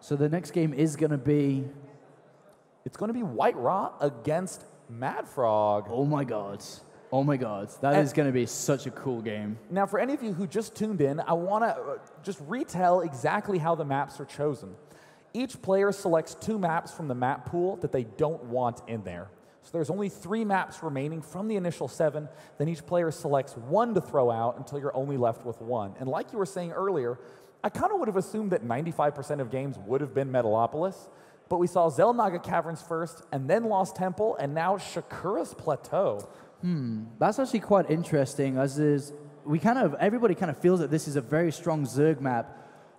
So the next game is going to be... It's going to be White-Ra against MaDFroG. Oh my god. Oh my god. That is going to be such a cool game. Now, for any of you who just tuned in, I want to just retell exactly how the maps are chosen. Each player selects 2 maps from the map pool that they don't want in there. So there's only 3 maps remaining from the initial 7. Then each player selects 1 to throw out until you're only left with 1. And like you were saying earlier, I kind of would have assumed that 95% of games would have been Metalopolis, but we saw Xel'Naga Caverns first, and then Lost Temple, and now Shakura's Plateau. That's actually quite interesting, as is everybody kind of feels that this is a very strong Zerg map,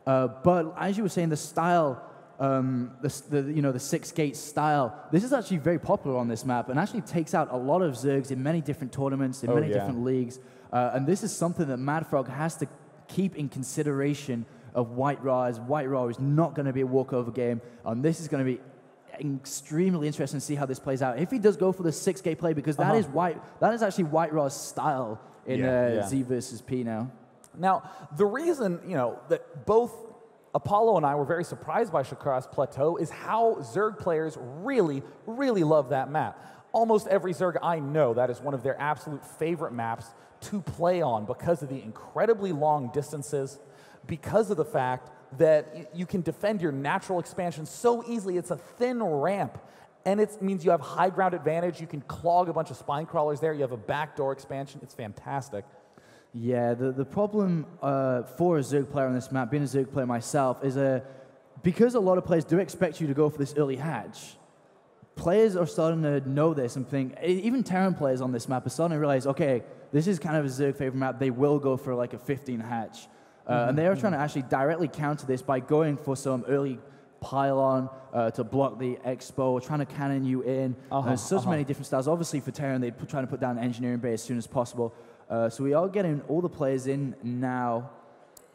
but as you were saying, the style, the 6-gate style, this is actually very popular on this map, and actually takes out a lot of Zergs in many different tournaments, in many different leagues, and this is something that MaDFroG has to keep in consideration of White-Ra, as White-Ra is not going to be a walkover game, and this is going to be extremely interesting to see how this plays out. If he does go for the 6-gate play, because that is actually White-Ra's style in Z versus P now. Now, the reason that both Apollo and I were very surprised by Shakura's Plateau is how Zerg players really, really love that map. Almost every Zerg I know, that is one of their absolute favorite maps to play on because of the incredibly long distances, because of the fact that you can defend your natural expansion so easily. It's a thin ramp, and it means you have high ground advantage. You can clog a bunch of spine crawlers there. You have a backdoor expansion. It's fantastic. Yeah, the problem for a Zerg player on this map, being a Zerg player myself, is because a lot of players do expect you to go for this early hatch, players are starting to know this and think, even Terran players on this map are starting to realize, okay, this is kind of a Zerg favorite map. They will go for like a 15 hatch. And they are trying to actually directly counter this by going for some early pylon to block the expo, trying to cannon you in. There's such many different styles. Obviously, for Terran, they're trying to put down an engineering bay as soon as possible. So we are getting all the players in now.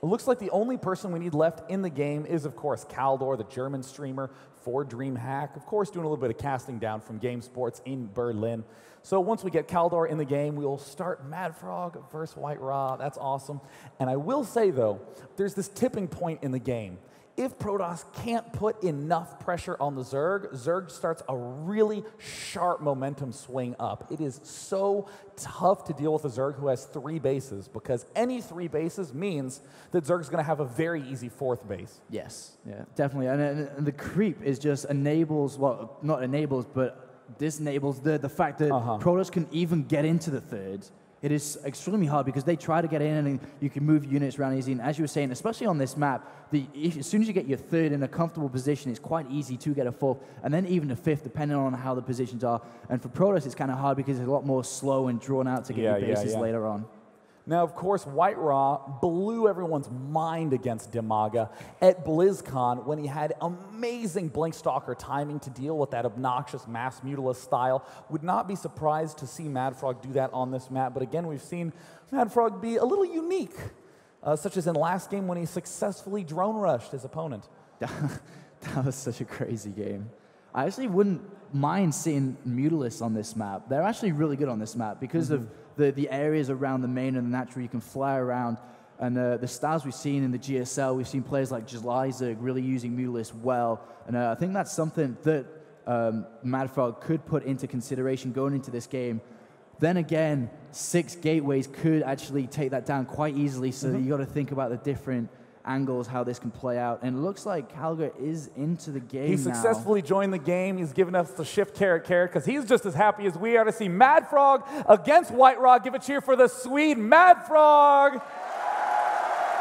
It looks like the only person we need left in the game is, of course, Kaldor, the German streamer for DreamHack. Of course, doing a little bit of casting down from Game Sports in Berlin. So once we get Kaldor in the game, we will start MaDFroG versus White-Ra. That's awesome. And I will say, though, there's this tipping point in the game. If Protoss can't put enough pressure on the Zerg starts a really sharp momentum swing up. It is so tough to deal with a Zerg who has 3 bases, because any 3 bases means that Zerg's going to have a very easy 4th base. Yes, yeah, definitely. And the creep is just enables, well, not enables, but disenables the fact that Protoss can even get into the 3rd. It is extremely hard because they try to get in and you can move units around easy. And as you were saying, especially on this map, as soon as you get your 3rd in a comfortable position, it's quite easy to get a 4th, and then even a 5th, depending on how the positions are. And for Protoss, it's kind of hard because it's a lot more slow and drawn out to get your bases later on. Now, of course, White-Ra blew everyone's mind against Demaga at BlizzCon when he had amazing Blinkstalker timing to deal with that obnoxious Mass Mutalisk style. Would not be surprised to see MaDFroG do that on this map, but again, we've seen MaDFroG be a little unique, such as in last game when he successfully drone rushed his opponent. That was such a crazy game. I actually wouldn't mind seeing Mutalisks on this map. They're actually really good on this map because of the areas around the main and the natural you can fly around. And the styles we've seen in the GSL, we've seen players like Jalizerg really using Mutalisks well. And I think that's something that MaDFroG could put into consideration going into this game. Then again, 6 gateways could actually take that down quite easily, so you got to think about the different angles, how this can play out. And it looks like Calgar is into the game He successfully joined the game. He's given us the shift carrot because he's just as happy as we are to see MaDFroG against White-Ra. Give a cheer for the Swede MaDFroG.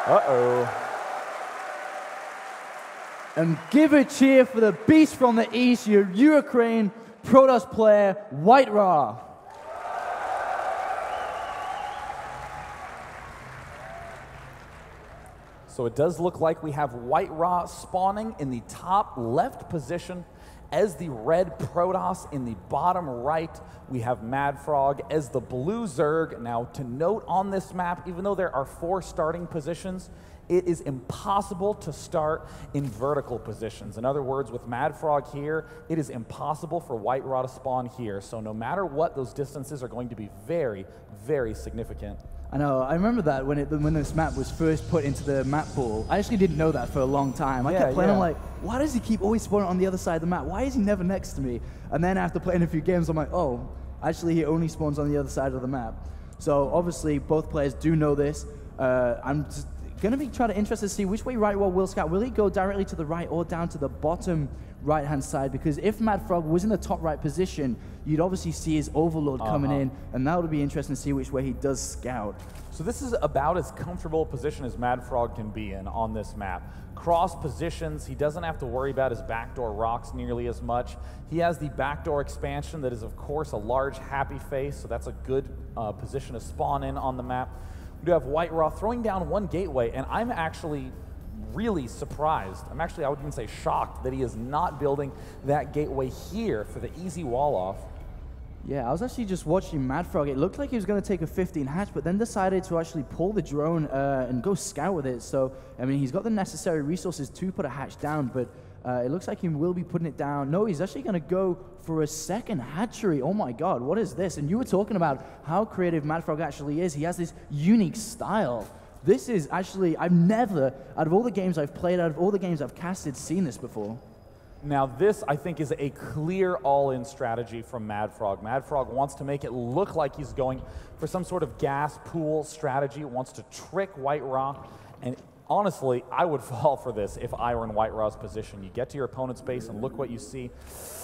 Uh-oh. And give a cheer for the beast from the east, your Ukraine Protoss player, White-Ra. So it does look like we have White-Ra spawning in the top left position as the red Protoss in the bottom right. We have MaDFroG as the blue Zerg. Now, to note on this map, even though there are 4 starting positions, it is impossible to start in vertical positions. In other words, with MaDFroG here, it is impossible for White-Ra to spawn here. So no matter what, those distances are going to be very, very significant. I know. I remember that when this map was first put into the map pool. I actually didn't know that for a long time. I kept playing. I'm like, why does he keep always spawning on the other side of the map? Why is he never next to me? And then after playing a few games, I'm like, oh, actually he only spawns on the other side of the map. So obviously both players do know this. I'm just gonna be trying to interested to see which way White-Ra will scout. Will he go directly to the right or down to the bottom right-hand side? Because if MaDFroG was in the top right position, you'd obviously see his Overlord coming in, and that would be interesting to see which way he does scout. So this is about as comfortable a position as MaDFroG can be in on this map. Cross positions, he doesn't have to worry about his backdoor rocks nearly as much. He has the backdoor expansion that is, of course, a large happy face, so that's a good position to spawn in on the map. We do have White-Ra throwing down one gateway, and I'm actually really surprised. I would even say shocked that he is not building that gateway here for the easy wall off. Yeah, I was actually just watching MaDFroG. It looked like he was going to take a 15 hatch, but then decided to actually pull the drone and go scout with it. So, I mean, he's got the necessary resources to put a hatch down, but it looks like he will be putting it down. No, he's actually going to go for a second hatchery. Oh my God, what is this? And you were talking about how creative MaDFroG actually is. He has this unique style. This is actually, I've never, out of all the games I've played, out of all the games I've casted, seen this before. Now this, I think, is a clear all-in strategy from MaDFroG. MaDFroG wants to make it look like he's going for some sort of gas pool strategy, wants to trick White-Ra, and honestly, I would fall for this if I were in White-Ra's position. You get to your opponent's base and look what you see.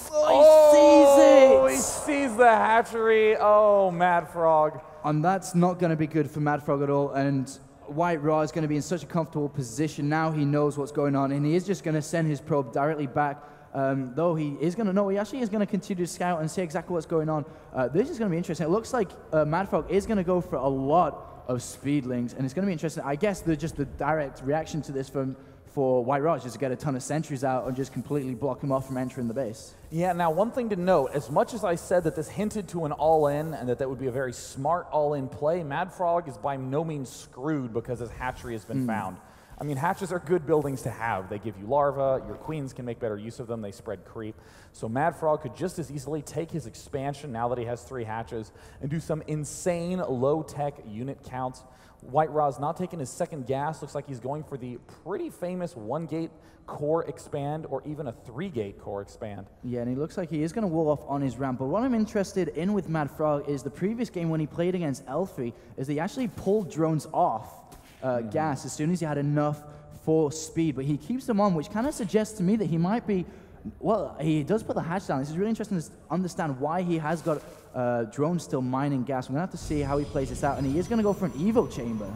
Oh, he sees the hatchery. Oh, MaDFroG. And that's not going to be good for MaDFroG at all, and White-Ra is going to be in such a comfortable position. Now he knows what's going on, and he is just going to send his probe directly back. Though he is going to know, he actually is going to continue to scout and see exactly what's going on. This is going to be interesting. It looks like MaDFroG is going to go for a lot of speedlings, and it's going to be interesting. I guess just the direct reaction to this for White-Ra is just to get a ton of sentries out and just completely block him off from entering the base. Yeah, now one thing to note, as much as I said that this hinted to an all-in and that would be a very smart all-in play, MaDFroG is by no means screwed because his hatchery has been found. I mean, hatches are good buildings to have. They give you larvae, your queens can make better use of them, they spread creep. So MaDFroG could just as easily take his expansion now that he has 3 hatches and do some insane low-tech unit counts. White-Ra's not taking his second gas. Looks like he's going for the pretty famous 1-gate core expand or even a 3-gate core expand. Yeah, and he looks like he is going to wall off on his ramp. But what I'm interested in with MaDFroG is the previous game when he played against Elfie is that he actually pulled drones off gas as soon as he had enough for speed. But he keeps them on, which kind of suggests to me that he might be, well, he does put the hatch down. This is really interesting to understand why he has got drones still mining gas. We're going to have to see how he plays this out. And he is going to go for an Evo chamber.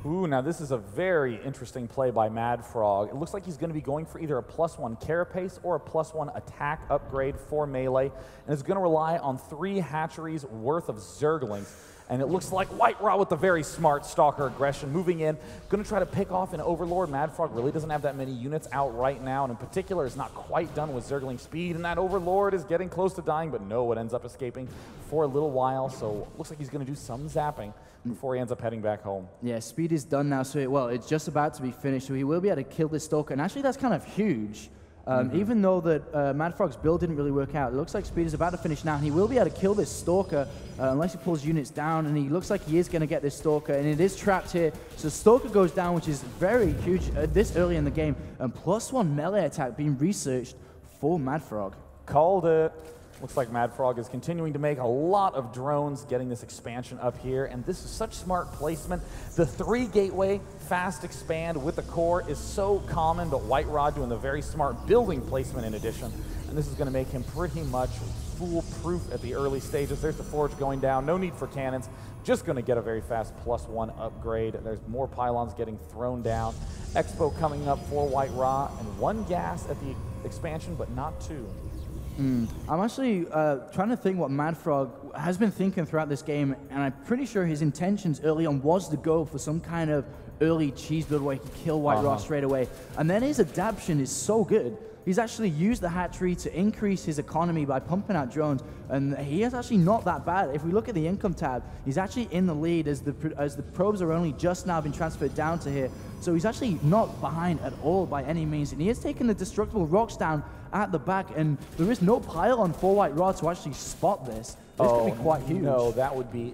Ooh, now this is a very interesting play by MaDFroG. It looks like he's going to be going for either a +1 carapace or a +1 attack upgrade for melee, and is going to rely on 3 hatcheries worth of Zerglings. And it looks like White-Ra with the very smart Stalker aggression moving in, going to try to pick off an Overlord. MaDFroG really doesn't have that many units out right now, and in particular is not quite done with Zergling speed, and that Overlord is getting close to dying, but no, it ends up escaping for a little while, so looks like he's going to do some zapping before he ends up heading back home. Yeah, speed is done now, so it's just about to be finished, so he will be able to kill this Stalker, and actually that's kind of huge. Even though that MaDFroG's build didn't really work out, it looks like speed is about to finish now, and he will be able to kill this Stalker unless he pulls units down, and he looks like he is going to get this Stalker, and it is trapped here. So Stalker goes down, which is very huge this early in the game, and +1 melee attack being researched for MaDFroG. Called it. Looks like MaDFroG is continuing to make a lot of drones, getting this expansion up here, and this is such smart placement. The 3 gateway fast expand with the core is so common, but White-Ra doing the very smart building placement in addition, and this is going to make him pretty much foolproof at the early stages. There's the forge going down, no need for cannons, just going to get a very fast +1 upgrade. There's more pylons getting thrown down. Expo coming up for White-Ra, and 1 gas at the expansion, but not 2. I'm actually trying to think what MaDFroG has been thinking throughout this game, and I'm pretty sure his intentions early on was to go for some kind of early cheese build where he could kill White-Ra straight away. And then his adaptation is so good. He's actually used the hatchery to increase his economy by pumping out drones, and he is actually not that bad. If we look at the income tab, he's actually in the lead as the probes are only just now been transferred down to here. So he's actually not behind at all by any means, and he has taken the destructible rocks down at the back, and there is no pylon for White-Ra to actually spot this. This could be quite huge. No, that would be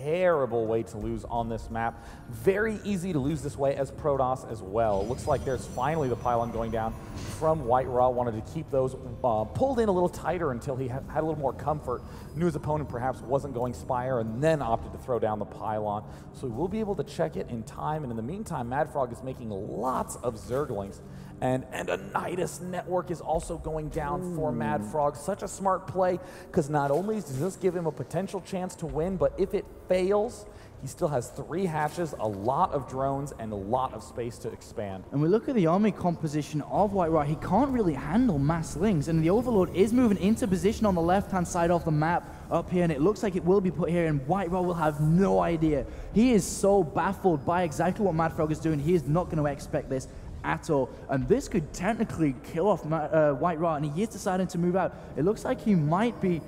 terrible way to lose on this map. Very easy to lose this way as Protoss as well. It looks like there's finally the pylon going down from White-Ra. Wanted to keep those pulled in a little tighter until he had a little more comfort. Knew his opponent perhaps wasn't going Spire and then opted to throw down the pylon. So we will be able to check it in time. And in the meantime, MaDFroG is making lots of Zerglings. And a Nidus network is also going down for MaDFroG. Such a smart play, because not only does this give him a potential chance to win, but if it fails, he still has 3 hatches, a lot of drones, and a lot of space to expand. And we look at the army composition of White-Ra. He can't really handle mass lings, and the Overlord is moving into position on the left-hand side of the map up here, and it looks like it will be put here, and White-Ra will have no idea. He is so baffled by exactly what MaDFroG is doing. He is not going to expect this at all, and this could technically kill off White-Ra, and he is deciding to move out. It looks like he might be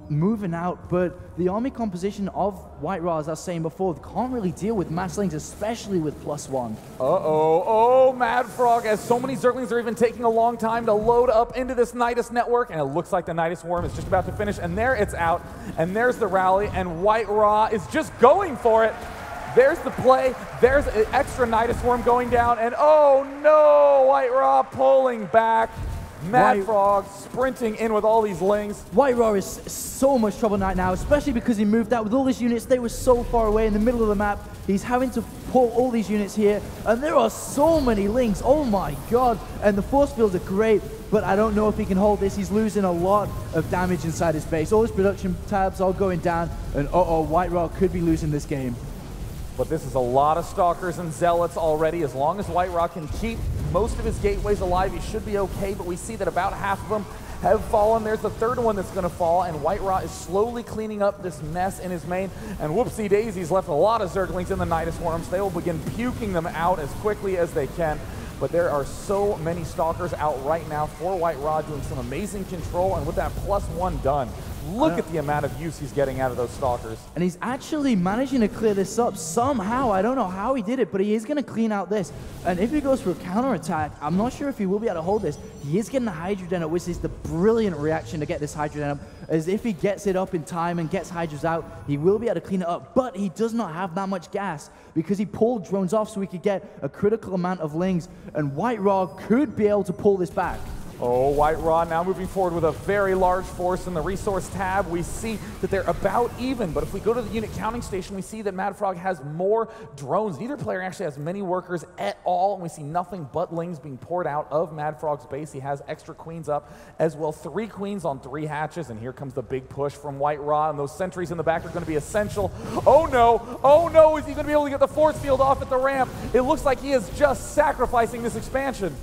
moving out, but the army composition of White-Ra, as I was saying before, can't really deal with mass lings, especially with +1. Oh, MaDFroG, as so many Zerglings are even taking a long time to load up into this Nidus network, and it looks like the Nidus Worm is just about to finish, and there it's out, and there's the rally, and White-Ra is just going for it. There's the play, there's an extra Nidus Worm going down, and oh no, White-Ra pulling back. MaDFroG sprinting in with all these lings. White-Ra is so much trouble right now, especially because he moved out with all his units. They were so far away in the middle of the map. He's having to pull all these units here, and there are so many lings. Oh my god. And the force fields are great, but I don't know if he can hold this. He's losing a lot of damage inside his base. All his production tabs are going down, and White-Ra could be losing this game. But this is a lot of Stalkers and Zealots already. As long as White-Ra can keep most of his gateways alive, he should be okay, but we see that about half of them have fallen. There's the third one that's going to fall, and White-Ra is slowly cleaning up this mess in his main, and whoopsie daisies, left a lot of Zerglings in the Nidus Worms. They will begin puking them out as quickly as they can. But there are so many Stalkers out right now for White-Ra, doing some amazing control, and with that +1 done, look at the amount of use he's getting out of those Stalkers. And he's actually managing to clear this up somehow. I don't know how he did it, but he is going to clean out this. And if he goes for a counterattack, I'm not sure if he will be able to hold this. He is getting a Hydrogen up, which is the brilliant reaction to get this Hydrogen up. As if he gets it up in time and gets Hydras out, he will be able to clean it up. But he does not have that much gas, because he pulled drones off so he could get a critical amount of lings. And White-Ra could be able to pull this back. Oh, White-Ra now moving forward with a very large force in the resource tab. We see that they're about even, but if we go to the unit counting station, we see that MaDFroG has more drones. Neither player actually has many workers at all, and we see nothing but lings being poured out of MaDFrog's base. He has extra queens up as well, 3 queens on 3 hatches, and here comes the big push from White-Ra, and those sentries in the back are going to be essential. Oh no, is he going to be able to get the force field off at the ramp? It looks like he is just sacrificing this expansion.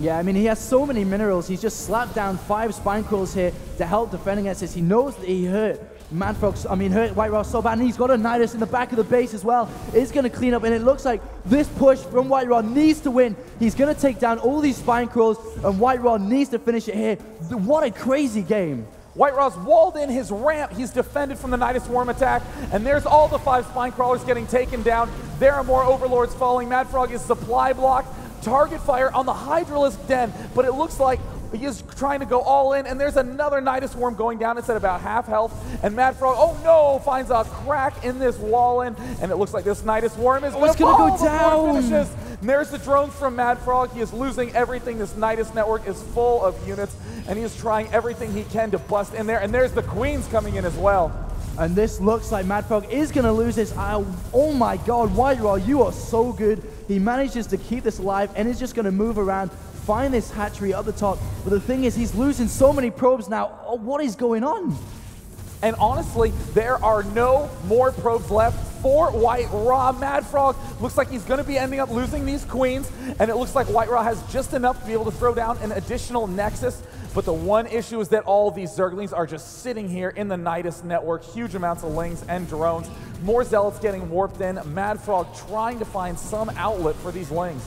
Yeah, I mean, he has so many minerals. He's just slapped down 5 spine crawlers here to help defend against this. He knows that he hurt hurt White-Ra so bad, and he's got a Nidus in the back of the base as well. It's going to clean up, and it looks like this push from White-Ra needs to win. He's going to take down all these spine crawlers, and White-Ra needs to finish it here. What a crazy game. White-Ra's walled in his ramp. He's defended from the Nidus Worm attack, and there's all the 5 spine crawlers getting taken down. There are more Overlords falling. MaDFroG is supply blocked. Target fire on the Hydralisk Den, but it looks like he is trying to go all in, and there's another Nidus Worm going down. It's at about half health, and MaDFroG, oh no, finds a crack in this wall in, and it looks like this Nidus Worm is going to go down. Finishes. And there's the drones from MaDFroG. He is losing everything. This Nidus network is full of units, and he is trying everything he can to bust in there, and there's the queens coming in as well. And this looks like MaDFroG is going to lose this. Oh my god, White-Ra, you are so good. He manages to keep this alive and is just going to move around, find this hatchery at the top. But the thing is, he's losing so many probes now. Oh, what is going on? And honestly, there are no more probes left for White-Ra. MaDFroG looks like he's going to be ending up losing these queens, and it looks like White-Ra has just enough to be able to throw down an additional Nexus. But the one issue is that all these Zerglings are just sitting here in the Nidus network. Huge amounts of lings and drones. More Zealots getting warped in. MaDFroG trying to find some outlet for these lings.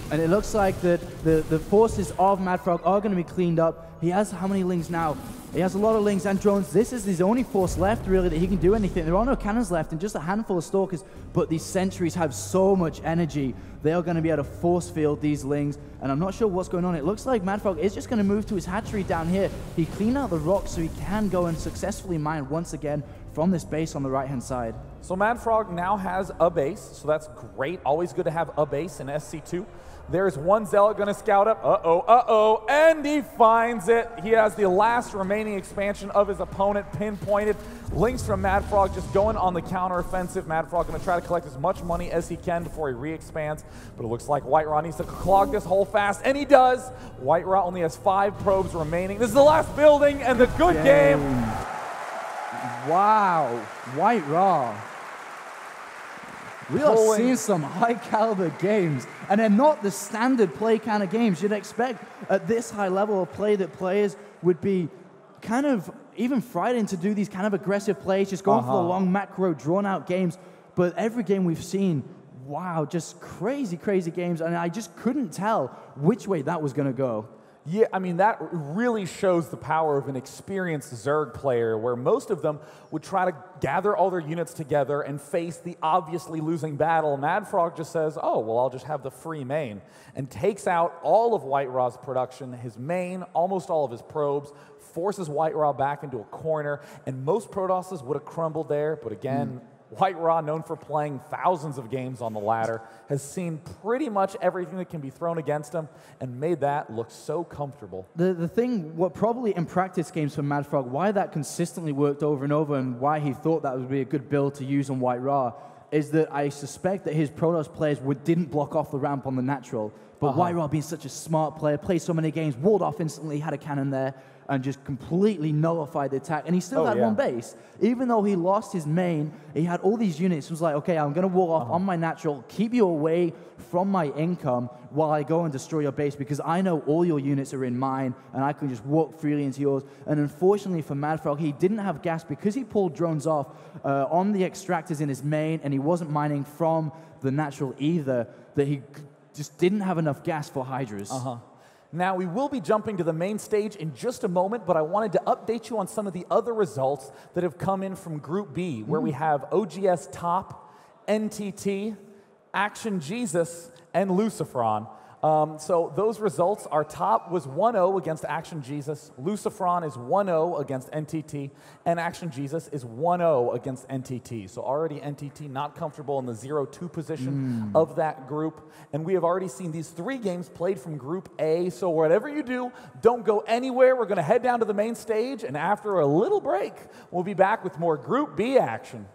And it looks like that the forces of MaDFroG are going to be cleaned up. He has how many lings now? He has a lot of lings and drones. This is his only force left, really, that he can do anything. There are no cannons left and just a handful of Stalkers, but these sentries have so much energy. They are going to be able to force field these lings, and I'm not sure what's going on. It looks like MaDFroG is just going to move to his hatchery down here. He cleaned out the rocks so he can go and successfully mine once again from this base on the right-hand side. So MaDFroG now has a base, so that's great. Always good to have a base in SC2. There's one Zealot going to scout up. Uh-oh, and he finds it. He has the last remaining expansion of his opponent pinpointed. Links from MaDFroG just going on the counteroffensive. MaDFroG going to try to collect as much money as he can before he re-expands, but it looks like White-Ra needs to clog this hole fast, and he does. White-Ra only has 5 probes remaining. This is the last building, and the good game. Wow, White-Ra. We are seeing some high-caliber games, and they're not the standard play kind of games. You'd expect at this high level of play that players would be kind of even frightened to do these kind of aggressive plays, just going for the long macro, drawn-out games. But every game we've seen, wow, just crazy, crazy games, and I just couldn't tell which way that was going to go. Yeah, I mean, that really shows the power of an experienced Zerg player, where most of them would try to gather all their units together and face the obviously losing battle. MaDFroG just says, oh, well, I'll just have the free main, and takes out all of White-Ra's production, his main, almost all of his probes, forces White-Ra back into a corner, and most Protosses would have crumbled there, but again, White-Ra, known for playing thousands of games on the ladder, has seen pretty much everything that can be thrown against him and made that look so comfortable. The thing, what probably in practice games for MaDFroG, why that consistently worked over and over and why he thought that would be a good build to use on White-Ra is that I suspect that his Protoss players didn't block off the ramp on the natural. But White-Ra, being such a smart player, played so many games, walled off instantly, had a cannon there, and just completely nullified the attack. And he still had one base. Even though he lost his main, he had all these units. He was like, okay, I'm going to wall off on my natural, keep you away from my income while I go and destroy your base, because I know all your units are in mine, and I can just walk freely into yours. And unfortunately for MaDFroG, he didn't have gas because he pulled drones off on the extractors in his main, and he wasn't mining from the natural either, that he just didn't have enough gas for Hydras. Now, we will be jumping to the main stage in just a moment, but I wanted to update you on some of the other results that have come in from Group B, where we have OGS Top, NTT, Action Jesus, and Lucifron. So those results, our top was 1-0 against Action Jesus, Lucifron is 1-0 against NTT, and Action Jesus is 1-0 against NTT. So already NTT not comfortable in the 0-2 position of that group. And we have already seen these 3 games played from Group A. So whatever you do, don't go anywhere. We're going to head down to the main stage, and after a little break, we'll be back with more Group B action.